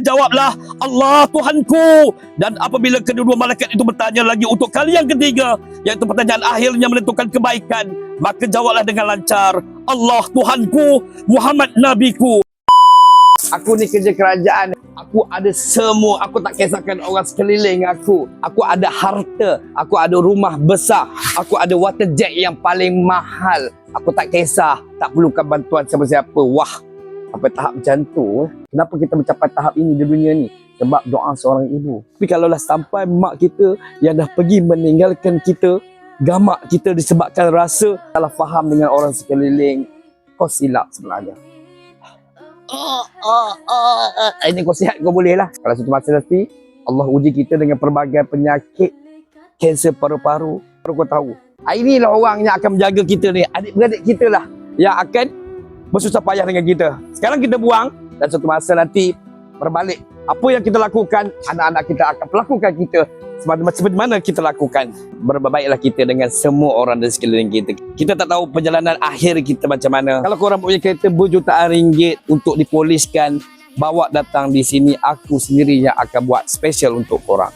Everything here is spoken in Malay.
jawablah, Allah Tuhanku. Dan apabila kedua-dua malaikat itu bertanya lagi untuk kali yang ketiga, iaitu pertanyaan akhirnya menentukan kebaikan, maka jawablah dengan lancar, Allah Tuhanku, Muhammad Nabiku. Aku ni kerja kerajaan. Aku ada semua. Aku tak kisahkan orang sekeliling aku. Aku ada harta. Aku ada rumah besar. Aku ada water jet yang paling mahal. Aku tak kisah. Tak perlukan bantuan siapa-siapa. Wah, sampai tahap macam tu. Kenapa kita mencapai tahap ini di dunia ni? Sebab doa seorang ibu. Tapi kalaulah sampai mak kita yang dah pergi meninggalkan kita, gamak kita disebabkan rasa salah faham dengan orang sekeliling, kau silap sebenarnya. Ini kau sihat kau boleh lah. Kalau satu masa nanti Allah uji kita dengan pelbagai penyakit, kanser paru-paru, baru kau tahu. Inilah orang yang akan menjaga kita ni. Adik-beradik kita lah yang akan bersusah payah dengan kita. Sekarang kita buang dan satu masa nanti berbalik. Apa yang kita lakukan, anak-anak kita akan melakukan kita seperti mana kita lakukan. Berbaiklah kita dengan semua orang di sekeliling kita. Kita tak tahu perjalanan akhir kita macam mana. Kalau korang punya kereta berjutaan ringgit untuk dipoliskan, bawa datang di sini, aku sendiri yang akan buat special untuk korang.